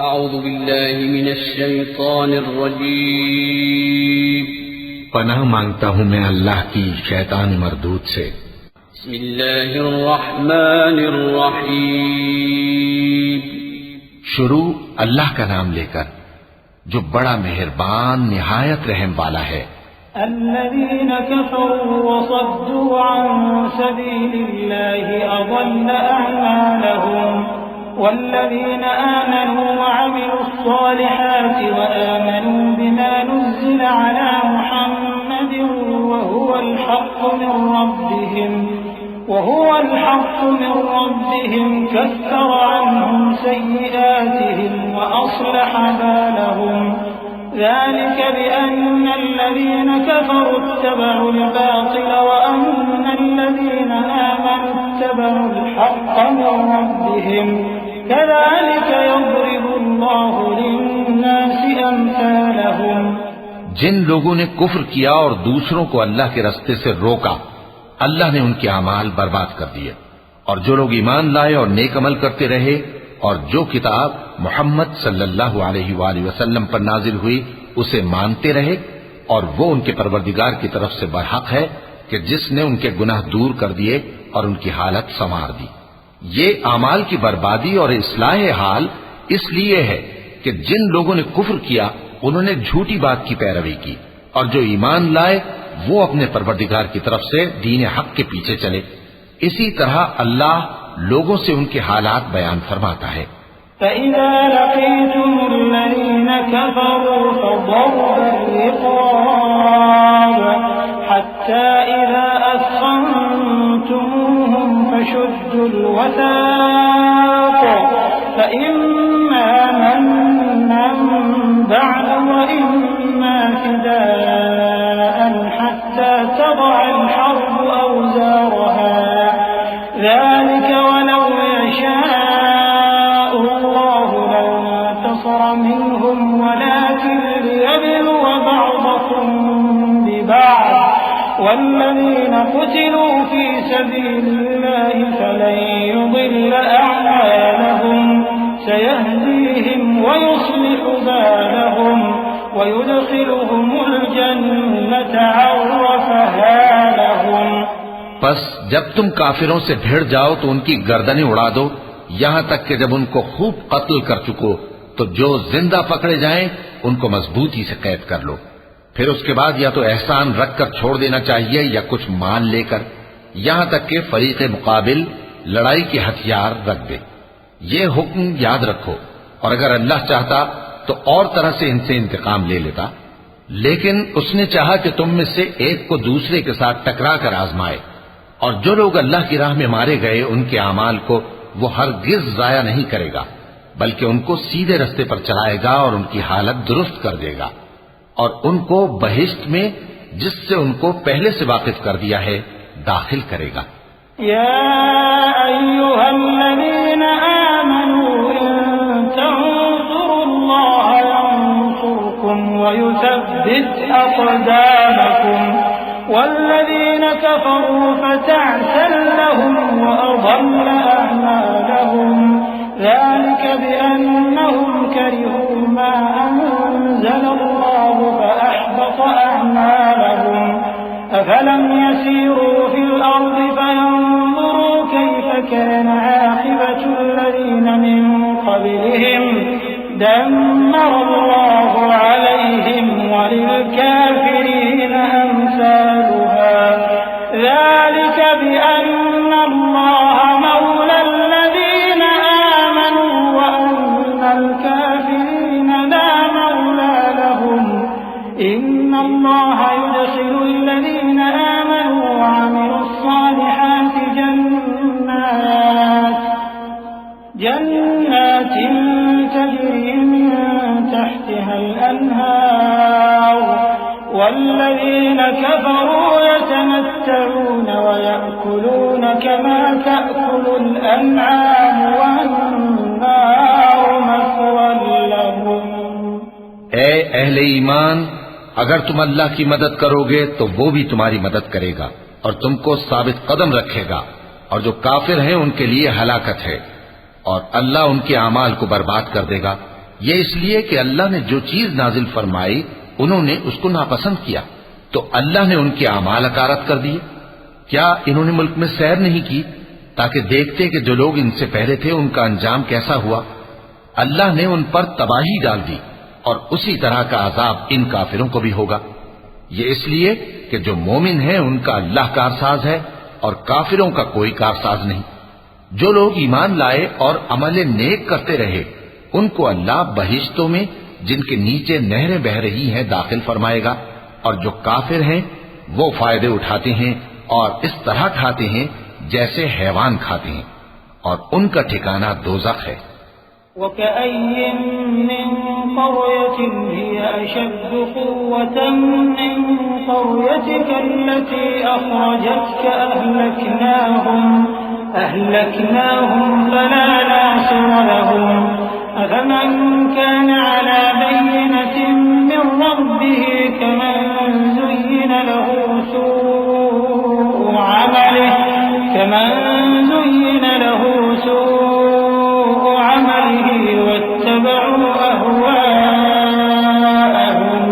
اعوذ باللہ من الشیطان الرجیم پناہ مانگتا ہوں میں اللہ کی شیطان مردود سے۔ بسم اللہ الرحمن الرحیم شروع اللہ کا نام لے کر جو بڑا مہربان نہایت رحم والا ہے۔ الذين كفروا وصدوا عن سبيل الله أضل أعمالهم والذين آمنوا وعملوا الصالحات وآمنوا بما نزل على محمد وهو الحق من ربهم كفر عنهم سيئاتهم وأصلح بالهم ذلك بأن الذين كفروا اتبعوا الباطل وأن الذين آمنوا اتبعوا الحق من ربهم كذلك يضرب الله للناس أمثالهم۔ جن لوگوں نے کفر کیا اور دوسروں کو اللہ کے راستے سے روکا، اللہ نے ان کے اعمال برباد کر دیے، اور جو لوگ ایمان لائے اور نیک عمل کرتے رہے اور جو کتاب محمد صلی اللہ علیہ وآلہ وسلم پر نازل ہوئی اسے مانتے رہے، اور وہ ان کے پروردگار کی طرف سے برحق ہے کہ جس نے ان کے گناہ دور کر دیے اور ان کی حالت سنوار دی۔ یہ اعمال کی بربادی اور اصلاح حال اس لیے ہے کہ جن لوگوں نے کفر کیا انہوں نے جھوٹی بات کی پیروی کی، اور جو ایمان لائے وہ اپنے پروردگار کی طرف سے دین حق کے پیچھے چلے۔ اسی طرح اللہ لوگوں سے ان کے حالات بیان فرماتا ہے۔ فَإِذَا لَقِيتُمُ الَّذِينَ كَفَرُوا فَضَرْبَ الرِّقَابِ حَتَّى إِذَا أَثْخَنتُمُوهُمْ فَشُدُّوا الْوَثَاقَ فَإِمَّا مَنًّا بَعْدُ وَإِمَّا فِدَاءً حَتَّى تَضَعَ الْحَرْبُ أَوْزَارَهَا ذَلِكَ وَلَوْ يَشَاءُ اللَّهُ لَانتَصَرَ مِنْهُمْ وَلَكِنْ لِيَبْلُوَ بَعْضَكُمْ بِبَعْضٍ وَالَّذِينَ قُتِلُوا فِي سَبِيلِ اللَّهِ فَلَن يُضِلَّ أَعْمَالَهُمْ سَيَهْدِيهِمْ وَيُصْلِحُ بَالَهُمْ وَيُدْخِلُهُمُ الْجَنَّةَ عَرَّفَهَا لَهُمْ۔ پس جب تم کافروں سے بھیڑ جاؤ تو ان کی گردنیں اڑا دو، یہاں تک کہ جب ان کو خوب قتل کر چکو تو جو زندہ پکڑے جائیں ان کو مضبوطی سے قید کر لو، پھر اس کے بعد یا تو احسان رکھ کر چھوڑ دینا چاہیے یا کچھ مان لے کر، یہاں تک کہ فریق مقابل لڑائی کے ہتھیار رکھ دے۔ یہ حکم یاد رکھو، اور اگر اللہ چاہتا تو اور طرح سے ان سے انتقام لے لیتا، لیکن اس نے چاہا کہ تم میں سے ایک کو دوسرے کے ساتھ ٹکرا کر آزمائے، اور جو لوگ اللہ کی راہ میں مارے گئے ان کے اعمال کو وہ ہرگز ضائع نہیں کرے گا، بلکہ ان کو سیدھے رستے پر چلائے گا اور ان کی حالت درست کر دے گا، اور ان کو بہشت میں جس سے ان کو پہلے سے واقف کر دیا ہے داخل کرے گا۔ يا أيها الذين آمنوا إن تنصروا الله ينصركم ويثبت أقدامكم والذين كفروا فتعسا لهم وأضل أعمالهم ذلك بأنهم كرهوا ما أنزل الله فأحبط أعمالهم أفلم يسيروا في الأرض فينظروا كيف كان عاقبة الذين من قبلهم دمر الله عليهم وللكافرين أمثالها ذلك بأن الله مولى الذين آمنوا وأن الكافرين لا مولى لهم إن الله يدخل الذين آمنوا وعملوا الصالحات جنات تجري من تحتها الأنهار والذين كفروا يتمتعون ويأكلون كما تأكل الأنعام والنار مثوى لهم۔ اے اہل ایمان، اگر تم اللہ کی مدد کرو گے تو وہ بھی تمہاری مدد کرے گا اور تم کو ثابت قدم رکھے گا، اور جو کافر ہیں ان کے لیے ہلاکت ہے، اور اللہ ان کے اعمال کو برباد کر دے گا، یہ اس لیے کہ اللہ نے جو چیز نازل فرمائی انہوں نے اس کو ناپسند کیا تو اللہ نے ان کے اعمال اکارت کر دیے۔ کیا انہوں نے ملک میں سیر نہیں کی تاکہ دیکھتے کہ جو لوگ ان سے پہلے تھے ان کا انجام کیسا ہوا؟ اللہ نے ان پر تباہی ڈال دی اور اسی طرح کا عذاب ان کافروں کو بھی ہوگا۔ یہ اس لیے کہ جو مومن ہیں ان کا اللہ کارساز ہے اور کافروں کا کوئی کارساز نہیں۔ جو لوگ ایمان لائے اور عمل نیک کرتے رہے ان کو اللہ بہشتوں میں جن کے نیچے نہریں بہ رہی ہیں داخل فرمائے گا، اور جو کافر ہیں وہ فائدے اٹھاتے ہیں اور اس طرح کھاتے ہیں جیسے حیوان کھاتے ہیں، اور ان کا ٹھکانہ دوزخ ہے۔ وكأي من قرية هي أشد قوة من قريتك التي أخرجتك أهلكناهم فلا ناصر لهم أفمن كان على بينة من ربه كمن زين له سوء عمله واتبعوا أهواءهم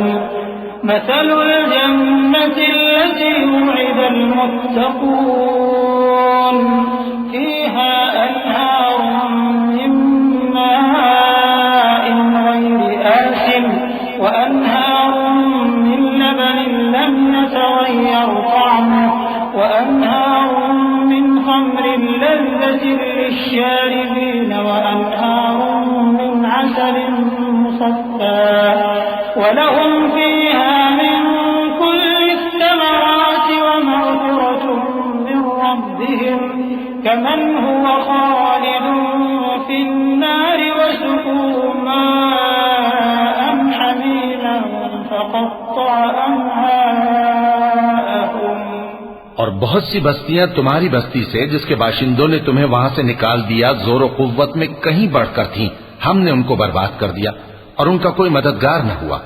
مثل الجنة التي وعد المتقون فيها أنهار من ماء غير آسن وأنهار من لبن لم يتغير طعمه وأنهار من خمر لذة للشاربين وأنهار من عسل مصفى ولهم فيها من كل الثمرات ومغفرة من ربهم كمن هو خالد في النار وسقوا ماء حميما فقطع أمعاءهم۔ اور بہت سی بستیاں تمہاری بستی سے جس کے باشندوں نے تمہیں وہاں سے نکال دیا زور و قوت میں کہیں بڑھ کر تھیں، ہم نے ان کو برباد کر دیا اور ان کا کوئی مددگار نہ ہوا۔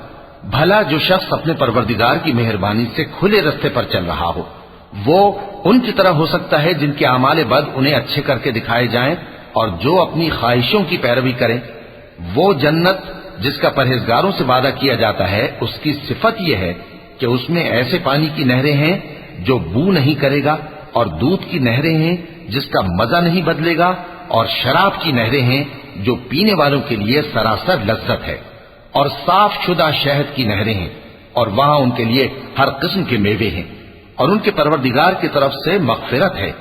بھلا جو شخص اپنے پروردگار کی مہربانی سے کھلے رستے پر چل رہا ہو وہ ان کی طرح ہو سکتا ہے جن کے اعمال بد انہیں اچھے کر کے دکھائے جائیں، اور جو اپنی خواہشوں کی پیروی کریں۔ وہ جنت جس کا پرہیزگاروں سے وعدہ کیا جاتا ہے اس کی صفت یہ ہے کہ اس میں ایسے پانی کی نہریں ہیں جو بو نہیں کرے گا، اور دودھ کی نہریں ہیں جس کا مزہ نہیں بدلے گا، اور شراب کی نہریں ہیں جو پینے والوں کے لیے سراسر لذت ہے، اور صاف شدہ شہد کی نہریں ہیں، اور وہاں ان کے لیے ہر قسم کے میوے ہیں، اور ان کے پروردگار کی طرف سے مغفرت ہے۔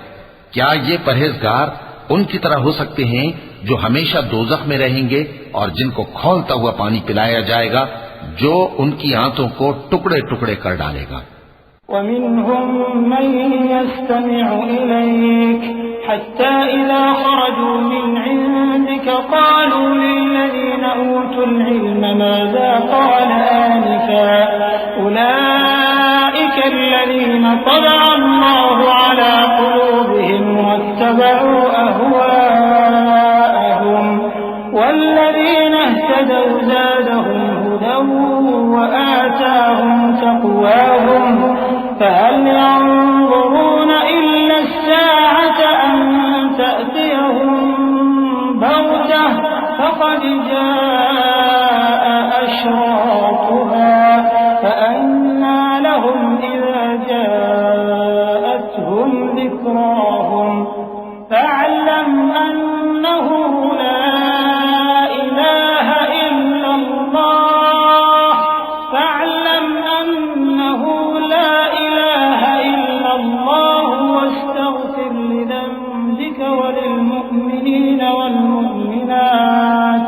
کیا یہ پرہیزگار ان کی طرح ہو سکتے ہیں جو ہمیشہ دوزخ میں رہیں گے اور جن کو کھولتا ہوا پانی پلایا جائے گا جو ان کی آنتوں کو ٹکڑے ٹکڑے کر ڈالے گا۔ ومنهم من يستمع إليك حتى إذا خرجوا من عندك قالوا للذين أوتوا العلم ماذا قال آنفا أولئك الذين طبع الله على قلوبهم واتبعوا أهواءهم والذين اهتدوا زادهم هدى وآتاهم تقواهم فهل ينظرون إلا الساعة أن تأتيهم بغتة فقد جاء أشراطها فأنى لهم إذا جاءتهم ذكراهم فاعلم أنه لا إله إلا الله فاعلم أنه لا إله إلا الله واستغفر لذنبك وللمؤمنين والمؤمنات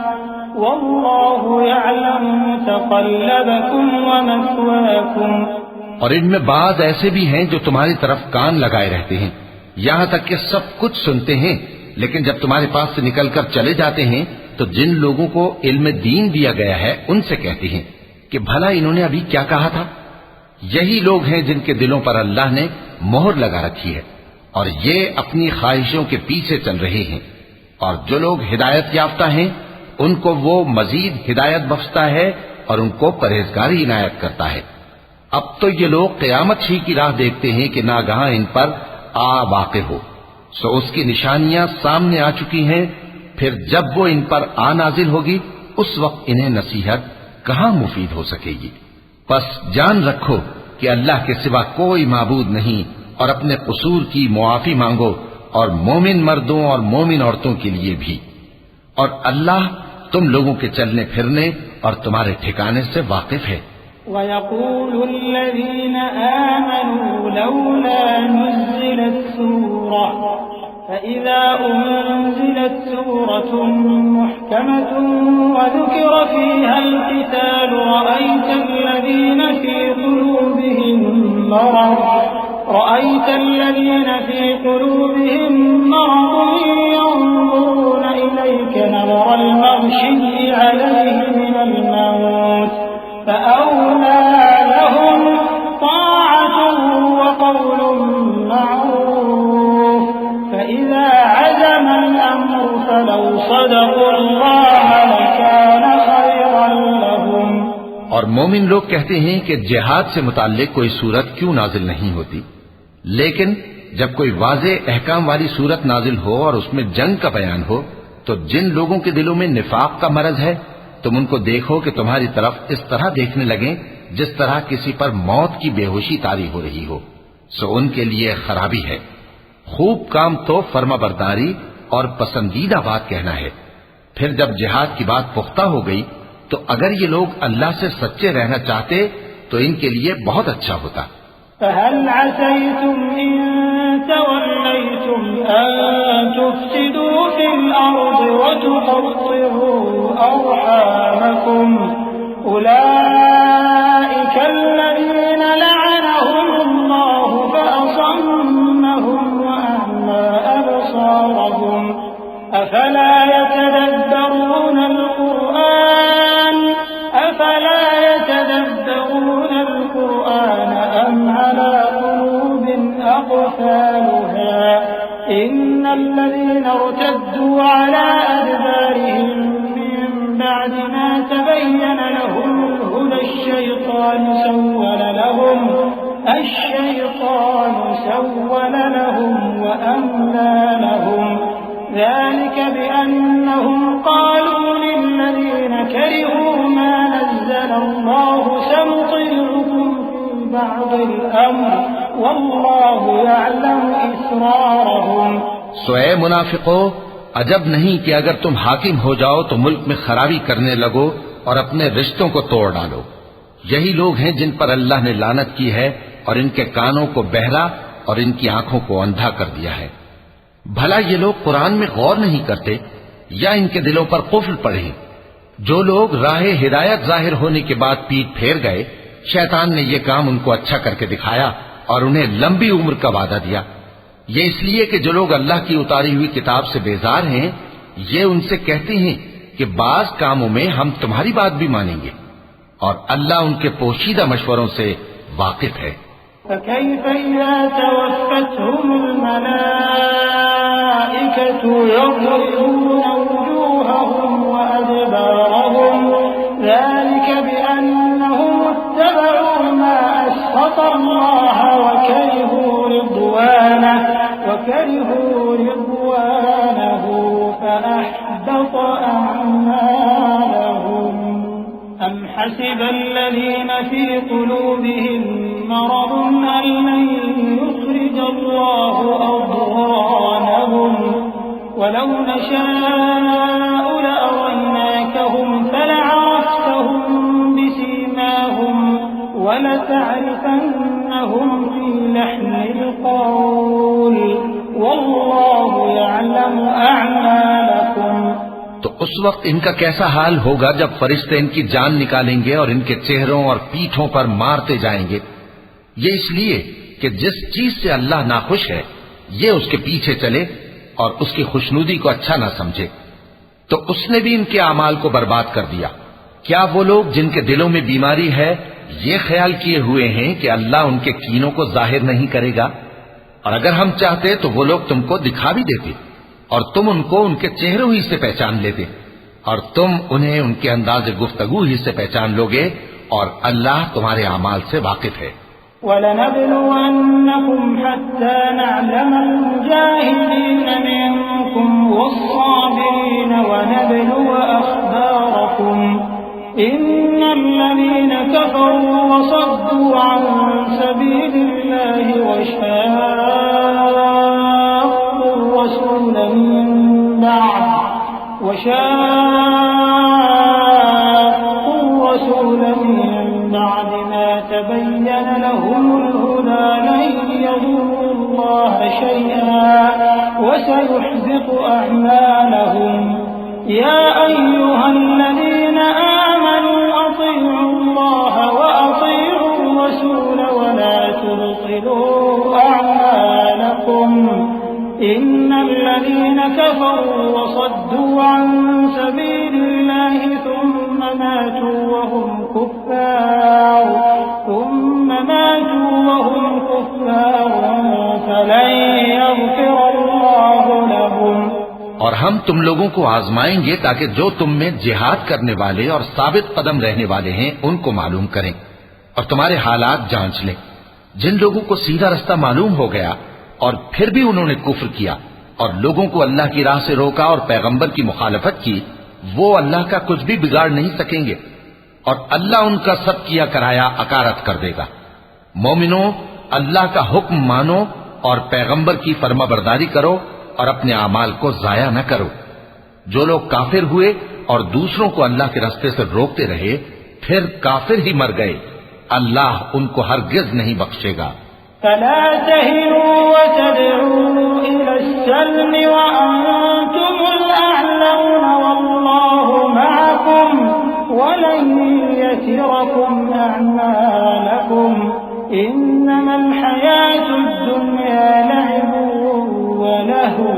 والله يعلم متقلبكم ومثواكم۔ اور ان میں بعض ایسے بھی ہیں جو تمہاری طرف کان لگائے رہتے ہیں یہاں تک کہ سب کچھ سنتے ہیں، لیکن جب تمہارے پاس سے نکل کر چلے جاتے ہیں تو جن لوگوں کو علم دین دیا گیا ہے ان سے کہتے ہیں کہ بھلا انہوں نے ابھی کیا کہا تھا۔ یہی لوگ ہیں جن کے دلوں پر اللہ نے مہر لگا رکھی ہے اور یہ اپنی خواہشوں کے پیچھے چل رہے ہیں، اور جو لوگ ہدایت یافتہ ہیں ان کو وہ مزید ہدایت بخشتا ہے اور ان کو پرہیزگاری عنایت کرتا ہے۔ اب تو یہ لوگ قیامت ہی کی راہ دیکھتے ہیں کہ ناگہاں ان پر واقع ہو، سو اس کی نشانیاں سامنے آ چکی ہیں، پھر جب وہ ان پر نازل ہوگی اس وقت انہیں نصیحت کہاں مفید ہو سکے گی۔ پس جان رکھو کہ اللہ کے سوا کوئی معبود نہیں، اور اپنے قصور کی معافی مانگو، اور مومن مردوں اور مومن عورتوں کے لیے بھی، اور اللہ تم لوگوں کے چلنے پھرنے اور تمہارے ٹھکانے سے واقف ہے۔ وَيَقُولُ الَّذِينَ آمَنُوا لَوْلَا نُزِّلَتْ سُورَةٌ فَإِذَا أُنزِلَتْ سُورَةٌ مُحْكَمَةٌ وَذُكِرَ فِيهَا الْقِتَالُ رَأَيْتَ الَّذِينَ فِي قُلُوبِهِم مَّرَضٌ يَنظُرُونَ إِلَيْكَ نَظَرَ الْمَغْشِيِّ عَلَيْهِ مِنَ الْمَوْتِ فَأَوْلَىٰ لَهُمْ طَاعَةٌ وَقَوْلٌ مَّعْرُوفٌ فَإِذَا عَزَمَ الْأَمْرُ فَلَوْ صَدَقُوا اللَّهَ لَكَانَ خَيْرًا لَّهُمْ۔ اور مومن لوگ کہتے ہیں کہ جہاد سے متعلق کوئی صورت کیوں نازل نہیں ہوتی، لیکن جب کوئی واضح احکام والی صورت نازل ہو اور اس میں جنگ کا بیان ہو تو جن لوگوں کے دلوں میں نفاق کا مرض ہے تم ان کو دیکھو کہ تمہاری طرف اس طرح دیکھنے لگیں جس طرح کسی پر موت کی بے ہوشی طاری ہو رہی ہو، سو ان کے لیے خرابی ہے۔ خوب کام تو فرما برداری اور پسندیدہ بات کہنا ہے۔ پھر جب جہاد کی بات پختہ ہو گئی تو اگر یہ لوگ اللہ سے سچے رہنا چاہتے تو ان کے لیے بہت اچھا ہوتا۔ فَهَلْ عَسَيْتُمْ إِن تَوَلَّيْتُمْ أَن تُفْسِدُوا فِي الْأَرْضِ وَتُقَطِّعُوا أَرْحَامَكُمْ أُولَئِكَ الَّذِينَ لَعَنَهُمُ اللَّهُ فَأَصَمَّهُمْ وَأَعْمَىٰ أَبْصَارَهُمْ أَفَلَا يَتَدَبَّرُونَ الْقُرْآنَ أَمْ عَلَىٰ قُلُوبٍ أَقْفَالُهَا إِنَّ الَّذِينَ ارْتَدُّوا عَلَىٰ أَدْبَارِهِم مِّن بَعْدِ مَا تَبَيَّنَ لَهُمُ الْهُدَى الشَّيْطَانُ سَوَّلَ لَهُمْ وَأَمْلَىٰ لَهُمْ ذَلِكَ بِأَنَّهُمْ قَالُوا لِلَّذِينَ كَرِهُوا مَا نَزَّلَ اللَّهُ سَنُطِيعُكُمْ فِي بَعْضِ الْأَمْرِ وَاللَّهُ يَعْلَمُ إِسْرَارَهُمْ۔ سو اے منافقو، عجب نہیں کہ اگر تم حاکم ہو جاؤ تو ملک میں خرابی کرنے لگو اور اپنے رشتوں کو توڑ ڈالو۔ یہی لوگ ہیں جن پر اللہ نے لعنت کی ہے اور ان کے کانوں کو بہرا اور ان کی آنکھوں کو اندھا کر دیا ہے۔ بھلا یہ لوگ قرآن میں غور نہیں کرتے یا ان کے دلوں پر قفل پڑے؟ جو لوگ راہ ہدایت ظاہر ہونے کے بعد پیٹ پھیر گئے، شیطان نے یہ کام ان کو اچھا کر کے دکھایا اور انہیں لمبی عمر کا وعدہ دیا۔ یہ اس لیے کہ جو لوگ اللہ کی اتاری ہوئی کتاب سے بیزار ہیں یہ ان سے کہتے ہیں کہ بعض کاموں میں ہم تمہاری بات بھی مانیں گے، اور اللہ ان کے پوشیدہ مشوروں سے واقف ہے۔ فَكَيْفَ إِذَا تَوَفَّتْهُمُ الْمَلَائِكَةُ يَضْرِبُونَ وُجُوهَهُمْ وَأَدْبَارَهُمْ ذَلِكَ بِأَنَّهُمُ اتَّبَعُوا مَا أَسْخَطَ اللَّهَ وَكَرِهُوا رِضْوَانَهُ فَأَحْبَطَ أَعْمَالَهُمْ أَمْ حَسِبَ الَّذِينَ فِي قُلُوبِهِم مَّرَضٌ أَن لَّن يُخْرِجَ اللَّهُ أَضْغَانَهُمْ وَلَوْ نَشَاءُ لَأَرَيْنَاكَهُمْ فَلَعَرَفْتَهُم بِسِيمَاهُمْ وَلَتَعْرِفَنَّهُمْ فِي لَحْنِ الْقَوْلِ وَاللَّهُ يَعْلَمُ أَعْمَالَكُمْ۔ تو اس وقت ان کا کیسا حال ہوگا جب فرشتے ان کی جان نکالیں گے اور ان کے چہروں اور پیٹھوں پر مارتے جائیں گے۔ یہ اس لیے کہ جس چیز سے اللہ ناخوش ہے یہ اس کے پیچھے چلے اور اس کی خوشنودی کو اچھا نہ سمجھے، تو اس نے بھی ان کے اعمال کو برباد کر دیا۔ کیا وہ لوگ جن کے دلوں میں بیماری ہے یہ خیال کیے ہوئے ہیں کہ اللہ ان کے کینوں کو ظاہر نہیں کرے گا؟ اور اگر ہم چاہتے تو وہ لوگ تم کو دکھا بھی دیتے اور تم ان کو ان کے چہروں ہی سے پہچان لیتے، اور تم انہیں ان کے انداز گفتگو ہی سے پہچان لوگے، اور اللہ تمہارے اعمال سے واقف ہے۔ وَلَنَبْلُوَنَّكُمْ حَتَّى نَعْلَمَ الْمُجَاهِدِينَ مِنكُمْ وَالصَّابِرِينَ وَنَبْلُوَ أَخْبَارَكُمْ إِنَّ الَّذِينَ كَفَرُوا وَصَدُّوا عَن سَبِيلِ اللَّهِ وَشَاقُّوا الرَّسُولَ من بعد ما تبين لهم الهدى لن يضروا الله شيئا وسيحبط أعمالهم يا أيها الذين آمنوا أطيعوا الله وأطيعوا الرسول ولا تبطلوا أعمالكم إن الذين كفروا وصدوا عن سبيل الله ثم ماتوا وهم كفار فلن يغفر الله لهم. اور ہم تم لوگوں کو آزمائیں گے تاکہ جو تم میں جہاد کرنے والے اور ثابت قدم رہنے والے ہیں ان کو معلوم کریں اور تمہارے حالات جانچ لیں. جن لوگوں کو سیدھا رستہ معلوم ہو گیا اور پھر بھی انہوں نے کفر کیا اور لوگوں کو اللہ کی راہ سے روکا اور پیغمبر کی مخالفت کی، وہ اللہ کا کچھ بھی بگاڑ نہیں سکیں گے اور اللہ ان کا سب کیا کرایا اکارت کر دے گا. مومنو، اللہ کا حکم مانو اور پیغمبر کی فرما برداری کرو اور اپنے اعمال کو ضائع نہ کرو. جو لوگ کافر ہوئے اور دوسروں کو اللہ کے راستے سے روکتے رہے پھر کافر ہی مر گئے، اللہ ان کو ہرگز نہیں بخشے گا. فلا تهنوا وتدعوا إلى السلم وأنتم الأعلون والله معكم ولن يتركم أعمالكم إنما الحياة الدنيا لعب ولهو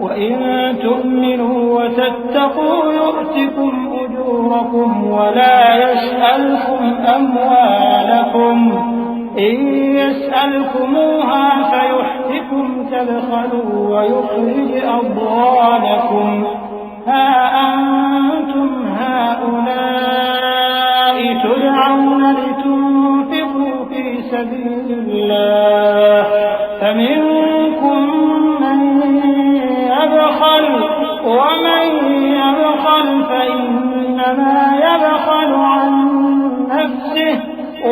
وإن تؤمنوا وتتقوا يؤتكم أجوركم ولا يسألكم أموالكم إن يسألكموها فيحفكم تبخلوا ويخرج أضغانكم ها أنتم هؤلاء تدعون لتنفقوا في سبيل الله فمنكم من يبخل ومن يبخل فإنما يبخل عن نفسه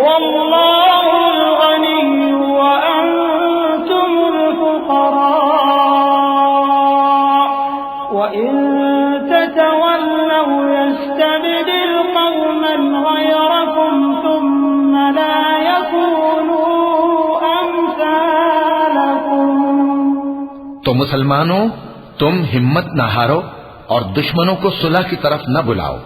والله الغني وأنتم الفقراء وإن تتولوا يستبدل قوما غيركم ثم لا يكونوا أمثالكم. تو مسلمانوں، تم ہمت نہ ہارو اور دشمنوں کو صلح کی طرف نہ بلاؤ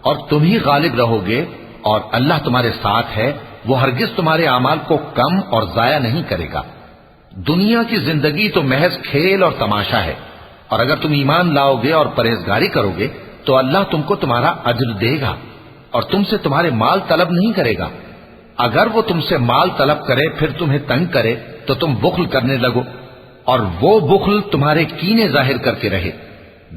اور تم ہی غالب رہو گے اور اللہ تمہارے ساتھ ہے، وہ ہرگز تمہارے اعمال کو کم اور ضائع نہیں کرے گا. دنیا کی زندگی تو محض کھیل اور تماشا ہے، اور اگر تم ایمان لاؤ گے اور پرہیزگاری کرو گے تو اللہ تم کو تمہارا اجر دے گا اور تم سے تمہارے مال طلب نہیں کرے گا. اگر وہ تم سے مال طلب کرے پھر تمہیں تنگ کرے تو تم بخل کرنے لگو اور وہ بخل تمہارے کینے ظاہر کر کے رہے.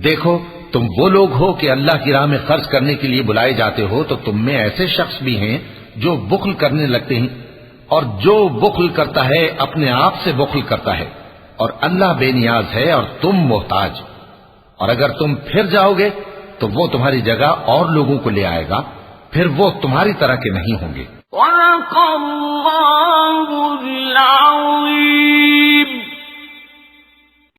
دیکھو، تم وہ لوگ ہو کہ اللہ کی راہ میں خرچ کرنے کے لیے بلائے جاتے ہو، تو تم میں ایسے شخص بھی ہیں جو بخل کرنے لگتے ہیں، اور جو بخل کرتا ہے اپنے آپ سے بخل کرتا ہے، اور اللہ بے نیاز ہے اور تم محتاج. اور اگر تم پھر جاؤ گے تو وہ تمہاری جگہ اور لوگوں کو لے آئے گا، پھر وہ تمہاری طرح کے نہیں ہوں گے. وَلَقَ اللَّهُ الْعَظِيمُ.